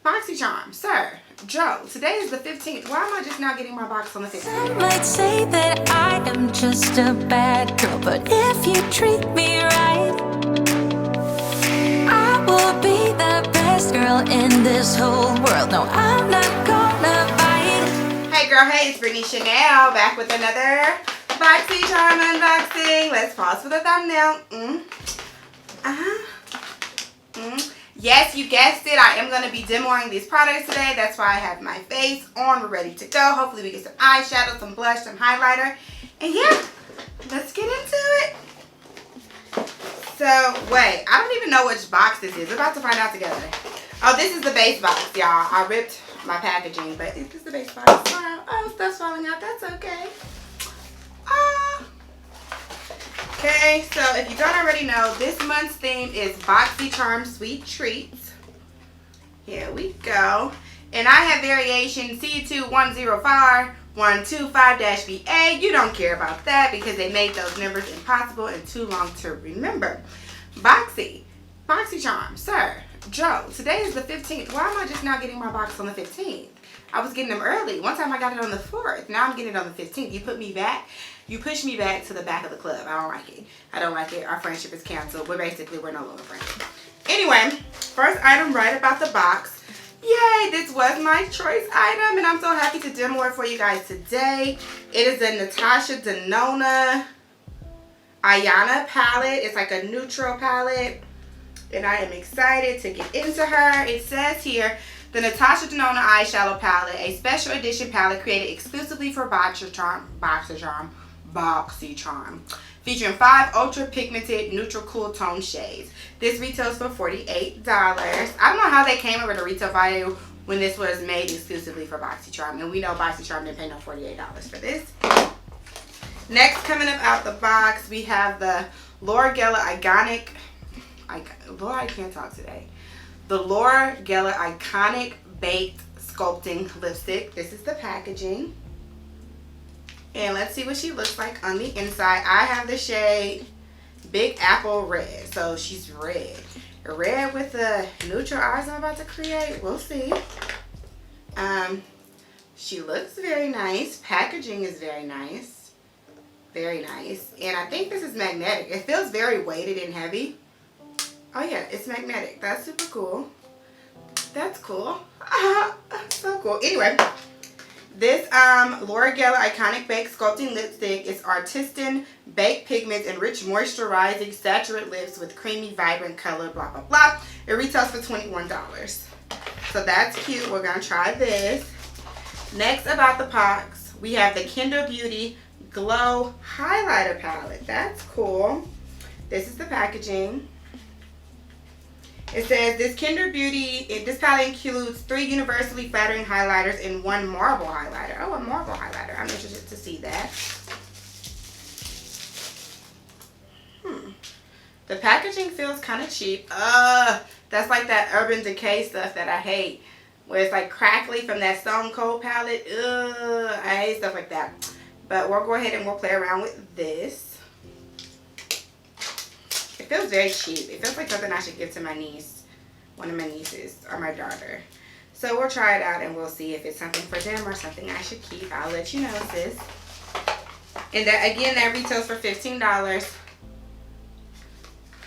BoxyCharm, sir, Joe. Today is the 15th. Why am I just now getting my box on the 15th? Some might say that I am just a bad girl, but if you treat me right, I will be the best girl in this whole world. No, I'm not gonna bite. Hey girl, hey, it's Brittany Chanel back with another BoxyCharm unboxing. Let's pause for the thumbnail. Yes, you guessed it. I am going to be demoing these products today. That's why I have my face on. We're ready to go. Hopefully we get some eyeshadow, some blush, some highlighter. And yeah, let's get into it. So, wait. I don't even know which box this is. We're about to find out together. Oh, this is the base box, y'all. I ripped my packaging, but is this the base box? Oh, stuff's falling out. That's okay. Okay, so if you don't already know, this month's theme is BoxyCharm Sweet Treats. Here we go. And I have variation C2105125-BA. You don't care about that because they made those numbers impossible and too long to remember. BoxyCharm, sir, Joe. Today is the 15th. Why am I just now getting my box on the 15th? I was getting them early. One time I got it on the 4th. Now I'm getting it on the 15th. You put me back. You pushed me back to the back of the club. I don't like it. I don't like it. Our friendship is canceled. We're no longer friends. Anyway, first item right about the box. Yay, this was my choice item, and I'm so happy to demo it for you guys today. It is a Natasha Denona Ayana palette. It's like a neutral palette, and I am excited to get into her. It says here, the Natasha Denona Eyeshadow Palette, a special edition palette created exclusively for BoxyCharm, featuring 5 ultra pigmented neutral cool tone shades. This retails for $48. I don't know how they came up with a retail value when this was made exclusively for BoxyCharm, and we know BoxyCharm didn't pay no $48 for this. Next, coming up out the box, we have the Laura Geller Iconic. Lord, I can't talk today. The Laura Geller Iconic Baked Sculpting Lipstick. This is the packaging. And let's see what she looks like on the inside. I have the shade Big Apple Red. So she's red. Red with the neutral eyes I'm about to create. We'll see. She looks very nice. Packaging is very nice. Very nice. And I think this is magnetic. It feels very weighted and heavy. Oh yeah, it's magnetic. That's super cool. That's cool. So cool. Anyway, this Laura Geller Iconic Baked Sculpting Lipstick is artisan baked pigments and rich moisturizing saturated lips with creamy vibrant color, blah blah blah. It retails for $21. So that's cute. We're gonna try this. Next about the box, we have the Kinder Beauty Glow Highlighter Palette. That's cool. This is the packaging. It says this Kinder Beauty, this palette includes 3 universally flattering highlighters and 1 marble highlighter. Oh, a marble highlighter. I'm interested to see that. The packaging feels kind of cheap. That's like that Urban Decay stuff that I hate. Where it's like crackly from that Stone Cold palette. I hate stuff like that. But we'll go ahead and we'll play around with this. It feels very cheap. It feels like something I should give to my niece. One of my nieces or my daughter. So we'll try it out and we'll see if it's something for them or something I should keep. I'll let you know, sis. And that again, that retails for $15.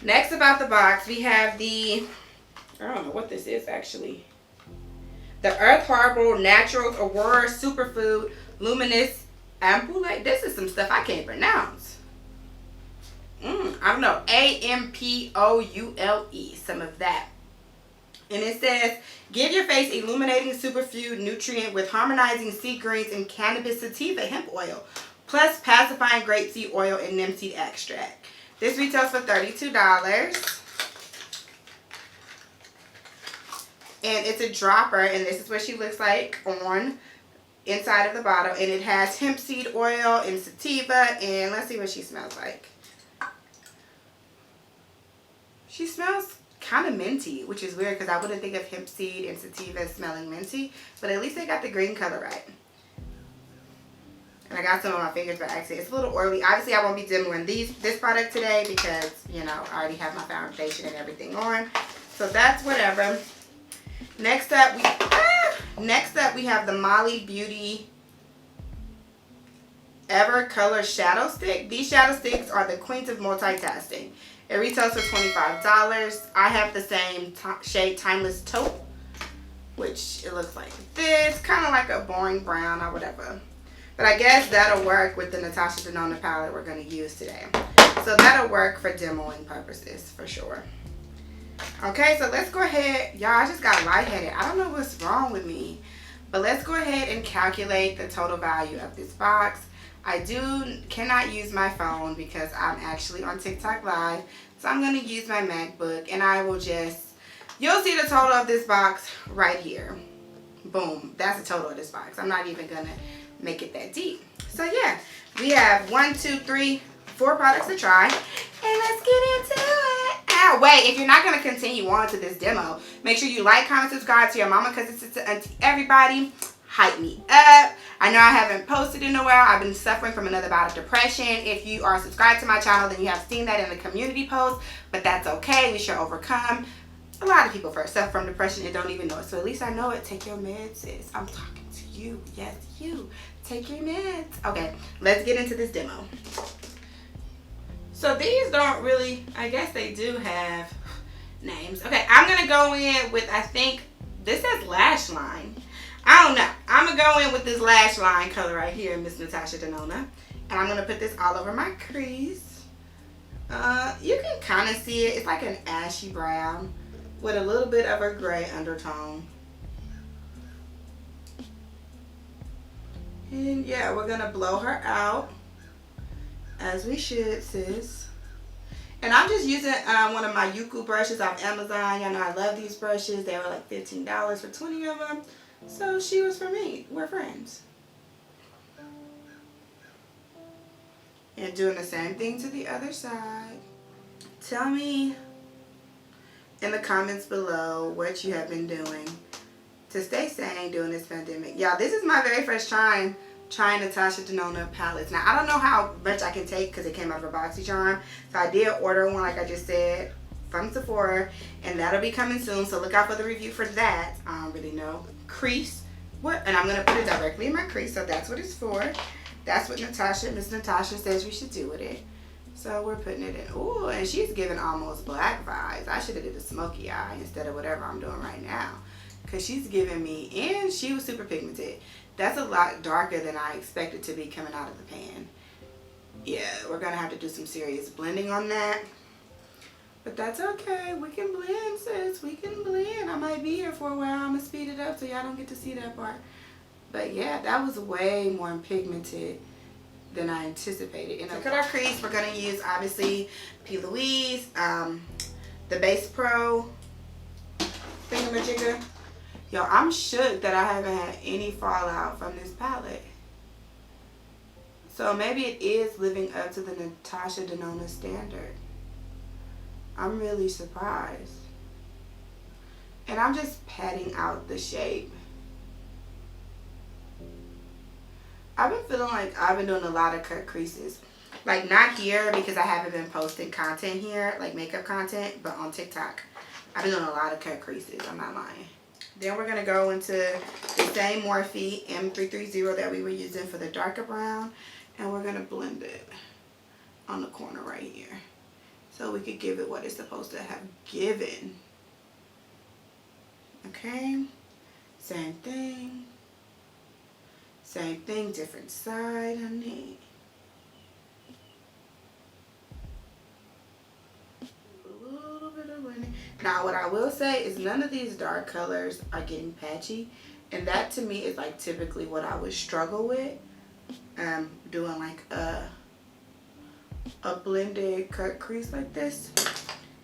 Next about the box, we have the, I don't know what this is actually. The Earth Harbor Naturals Aurora Superfood Luminous Ampoule. This is some stuff I can't pronounce. I don't know. Ampoule. Some of that. And it says, give your face illuminating superfood nutrient with harmonizing sea greens and cannabis sativa hemp oil, plus pacifying grapeseed oil and neem seed extract. This retails for $32. And it's a dropper, and this is what she looks like on inside of the bottle. And it has hemp seed oil and sativa, and let's see what she smells like. She smells kind of minty, which is weird because I wouldn't think of hemp seed and sativa smelling minty. But at least they got the green color right. And I got some on my fingers by accident. It's a little oily. Obviously, I won't be demoing this product today because, you know, I already have my foundation and everything on. So that's whatever. Next up, we have the Molly Beauty Ever Color Shadow Stick. These shadow sticks are the queens of multitasking. It retails for $25. I have the same shade Timeless Taupe, which it looks like this, kind of like a boring brown or whatever. But I guess that'll work with the Natasha Denona palette we're going to use today. So that'll work for demoing purposes for sure. Okay, so let's go ahead. Y'all, I just got lightheaded. I don't know what's wrong with me. But let's go ahead and calculate the total value of this box. I cannot use my phone because I'm actually on TikTok Live. So I'm going to use my MacBook, and I will you'll see the total of this box right here. Boom. That's the total of this box. I'm not even going to make it that deep. So yeah, we have 4 products to try, and let's get into it. Wait, if you're not going to continue on to this demo, make sure you like, comment, subscribe to your mama, because it's to auntie everybody. Hype me up. I know I haven't posted in a while. I've been suffering from another bout of depression. If you are subscribed to my channel, then you have seen that in the community post, but that's okay. We should overcome. A lot of people suffer from depression and don't even know it, so at least I know it. Take your meds, sis. I'm talking to you. Yes, you. Take your meds. Okay, let's get into this demo. So these don't really, I guess they do have names. Okay, I'm going to go in with, I think, this says Lash Line. I don't know. I'm going to go in with this Lash Line color right here, Miss Natasha Denona. And I'm going to put this all over my crease. You can kind of see it. It's like an ashy brown with a little bit of a gray undertone. And yeah, we're going to blow her out. As we should, sis. And I'm just using one of my Yuku brushes off Amazon. Y'all know I love these brushes. They were like $15 for 20 of them. So she was for me. We're friends. And doing the same thing to the other side. Tell me in the comments below what you have been doing to stay sane during this pandemic. Y'all, this is my very first time trying Natasha Denona palettes. Now, I don't know how much I can take because it came out of a Boxy charm. So I did order one, like I just said, from Sephora, and that'll be coming soon. So look out for the review for that. I don't really know. Crease. What? And I'm going to put it directly in my crease. So that's what it's for. That's what Miss Natasha says we should do with it. So we're putting it in. Ooh, and she's giving almost black vibes. I should have did a smoky eye instead of whatever I'm doing right now. Because she's giving me, and she was super pigmented. That's a lot darker than I expected to be coming out of the pan. Yeah, we're going to have to do some serious blending on that. But that's okay. We can blend, sis. We can blend. I might be here for a while. I'm going to speed it up so y'all don't get to see that part. But yeah, that was way more pigmented than I anticipated. And to cut our crease, we're going to use, obviously, P. Louise, the Base Pro thingamajigger. Yo, I'm shook that I haven't had any fallout from this palette. So maybe it is living up to the Natasha Denona standard. I'm really surprised. And I'm just patting out the shape. I've been feeling like I've been doing a lot of cut creases. Like not here because I haven't been posting content here, like makeup content, but on TikTok. I've been doing a lot of cut creases, I'm not lying. Then we're going to go into the same Morphe M330 that we were using for the darker brown. And we're going to blend it on the corner right here. So we could give it what it's supposed to have given. Okay. Same thing. Same thing, different side, honey. Now what I will say is none of these dark colors are getting patchy, and that to me is like typically what I would struggle with doing like a blended cut crease like this.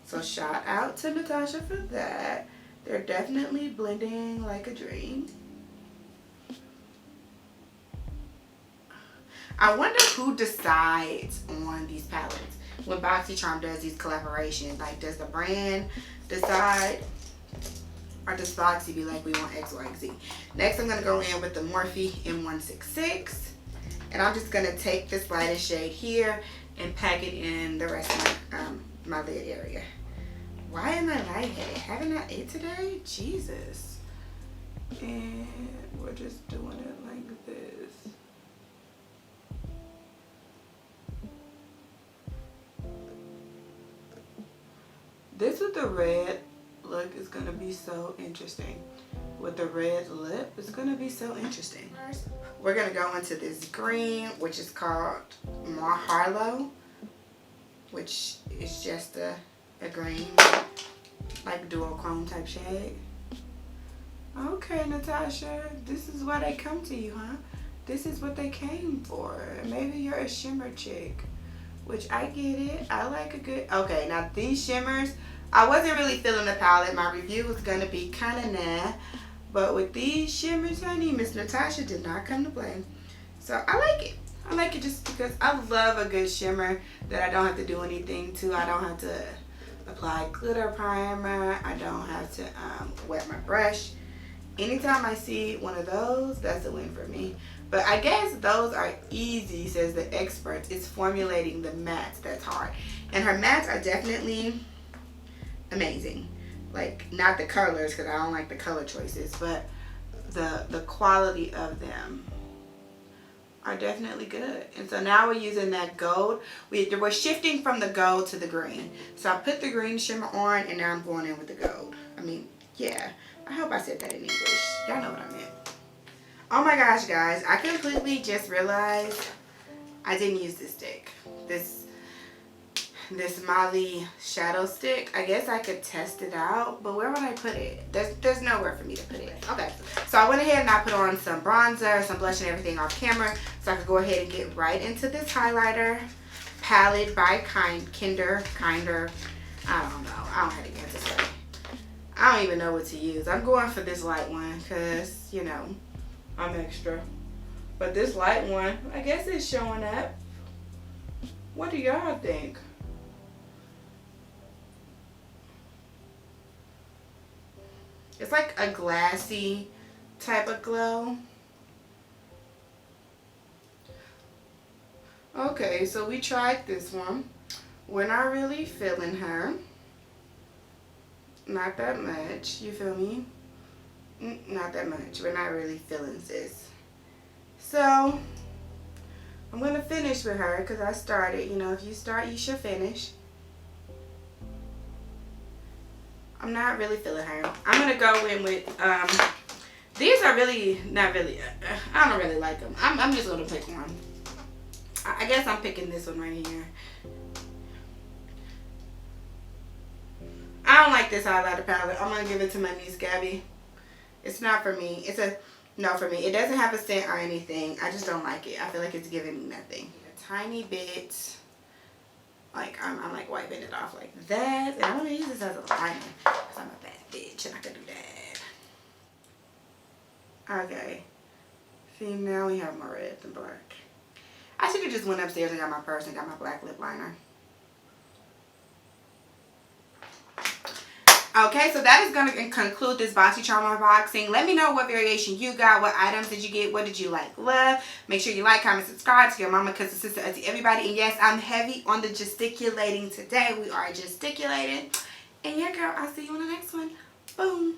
So shout out to Natasha for that. They're definitely blending like a dream. I wonder who decides on these palettes when BoxyCharm does these collaborations. Like, does the brand decide, or does Boxy be like, we want X, Y, Z? Next, I'm going to go in with the Morphe M166. And I'm just going to take this lightest shade here and pack it in the rest of my lid area. Why am I lightheaded? Haven't I ate today? Jesus. And we're just doing it like this. This with the red look is gonna be so interesting. With the red lip, it's gonna be so interesting. We're gonna go into this green, which is called Harlow, which is just a green, like duochrome type shade. Okay, Natasha, this is why they come to you, huh? This is what they came for. Maybe you're a shimmer chick, which I get it. I like a good, okay, now these shimmers, I wasn't really feeling the palette. My review was gonna be kind of nah, but with these shimmers, honey, Miss Natasha did not come to play. So I like it. I like it just because I love a good shimmer that I don't have to do anything to. I don't have to apply glitter primer. I don't have to wet my brush. Anytime I see one of those, that's a win for me. But I guess those are easy, says the experts. It's formulating the mattes that's hard. And her mattes are definitely amazing. Like, not the colors, because I don't like the color choices, but the quality of them are definitely good. And so now we're using that gold. We're shifting from the gold to the green. So I put the green shimmer on, and now I'm going in with the gold. I mean, yeah. I hope I said that in English. Y'all know what I meant. Oh my gosh, guys. I completely just realized I didn't use this stick. This Molly shadow stick. I guess I could test it out, but where would I put it? There's nowhere for me to put it. Okay, so I went ahead and I put on some bronzer, some blush and everything off camera, so I could go ahead and get right into this highlighter palette by Kinder. I don't know. I don't have to get this way. I don't even know what to use. I'm going for this light one because, you know, I'm extra. But this light one, I guess it's showing up. What do y'all think? It's like a glassy type of glow. Okay, so we tried this one. We're not really feeling her. Not that much. You feel me? Not that much. We're not really feeling this. So, I'm going to finish with her because I started. You know, if you start, you should finish. I'm not really feeling her. I'm going to go in with, these are really, not really, I don't really like them. I'm just going to pick one. I guess I'm picking this one right here. I don't like this highlighter palette. I'm going to give it to my niece, Gabby. It's not for me. It's a no for me. It doesn't have a scent or anything. I just don't like it. I feel like it's giving me nothing. A tiny bit. Like, I'm like wiping it off like that. And I'm going to use this as a liner. Because I'm a bad bitch and I can do that. Okay. See, now we have more red than black. I should have just went upstairs and got my purse and got my black lip liner. Okay, so that is going to conclude this Boxy Charm unboxing. Let me know what variation you got. What items did you get? What did you like? Love. Make sure you like, comment, subscribe to your mama, cousin, sister, auntie, everybody. And yes, I'm heavy on the gesticulating today. We are gesticulating. And yeah, girl, I'll see you on the next one. Boom.